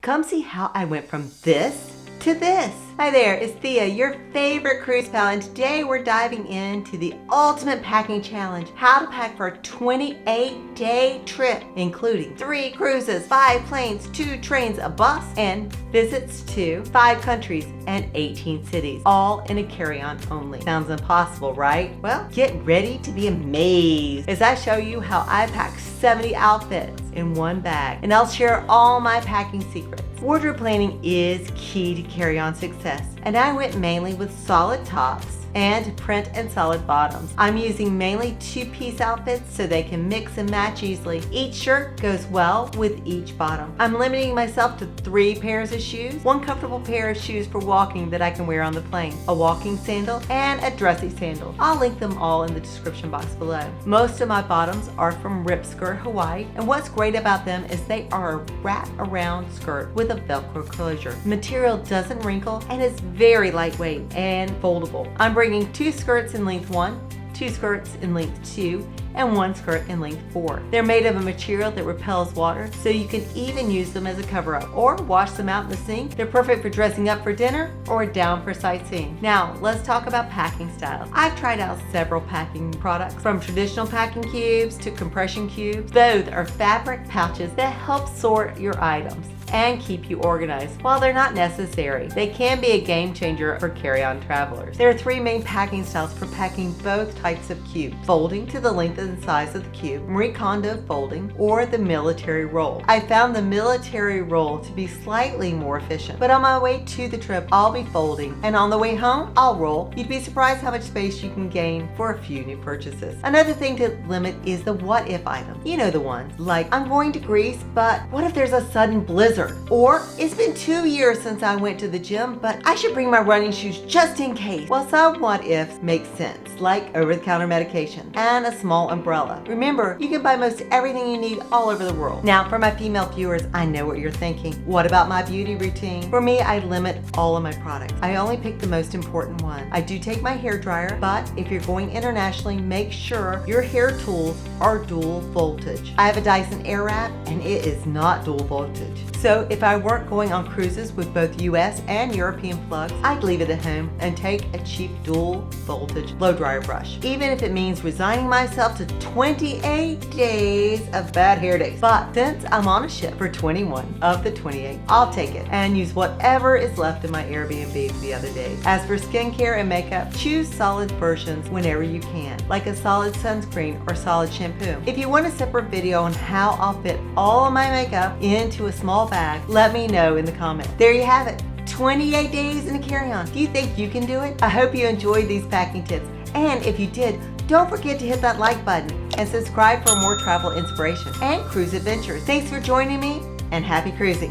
Come see how I went from this to this. Hi there, it's Thea, your favorite cruise pal, and today we're diving into the ultimate packing challenge, how to pack for a 28-day trip, including 3 cruises, 5 planes, 2 trains, a bus, and visits to 5 countries and 18 cities, all in a carry-on only. Sounds impossible, right? Well, get ready to be amazed as I show you how I pack 70 outfits in one bag, and I'll share all my packing secrets. Wardrobe planning is key to carry-on success, and I went mainly with solid tops and print and solid bottoms. I'm using mainly 2-piece outfits so they can mix and match easily. Each shirt goes well with each bottom. I'm limiting myself to 3 pairs of shoes, 1 comfortable pair of shoes for walking that I can wear on the plane, a walking sandal, and a dressy sandal. I'll link them all in the description box below. Most of my bottoms are from Ripskirt Hawaii, and what's great about them is they are a wrap-around skirt with a Velcro closure. The material doesn't wrinkle and is very lightweight and foldable. I'm bringing 2 skirts in length 1, 2 skirts in length 2, and 1 skirt in length 4. They're made of a material that repels water, so you can even use them as a cover-up or wash them out in the sink. They're perfect for dressing up for dinner or down for sightseeing. Now, let's talk about packing styles. I've tried out several packing products, from traditional packing cubes to compression cubes. Both are fabric pouches that help sort your items and keep you organized. While they're not necessary, they can be a game changer for carry-on travelers. There are 3 main packing styles for packing both types of cubes: folding to the length and size of the cube, Marie Kondo folding, or the military roll. I found the military roll to be slightly more efficient, but on my way to the trip, I'll be folding, and on the way home, I'll roll. You'd be surprised how much space you can gain for a few new purchases. Another thing to limit is the what-if items. You know the ones, like, I'm going to Greece, but what if there's a sudden blizzard? Or, it's been 2 years since I went to the gym, but I should bring my running shoes just in case. Well, some what-ifs make sense, like over-the-counter medication and a small umbrella. Remember, you can buy most everything you need all over the world. Now, for my female viewers, I know what you're thinking. What about my beauty routine? For me, I limit all of my products. I only pick the most important ones. I do take my hair dryer, but if you're going internationally, make sure your hair tools are dual voltage. I have a Dyson Airwrap, and it is not dual voltage. So if I weren't going on cruises with both US and European plugs, I'd leave it at home and take a cheap dual voltage blow dryer brush, even if it means resigning myself to 28 days of bad hair days. But since I'm on a ship for 21 of the 28, I'll take it and use whatever is left in my Airbnb for the other days. As for skincare and makeup, choose solid versions whenever you can, like a solid sunscreen or solid shampoo. If you want a separate video on how I'll fit all of my makeup into a small bag, let me know in the comments. There you have it, 28 days in a carry-on. Do you think you can do it? I hope you enjoyed these packing tips, and if you did, don't forget to hit that like button and subscribe for more travel inspiration and cruise adventures. Thanks for joining me, and happy cruising.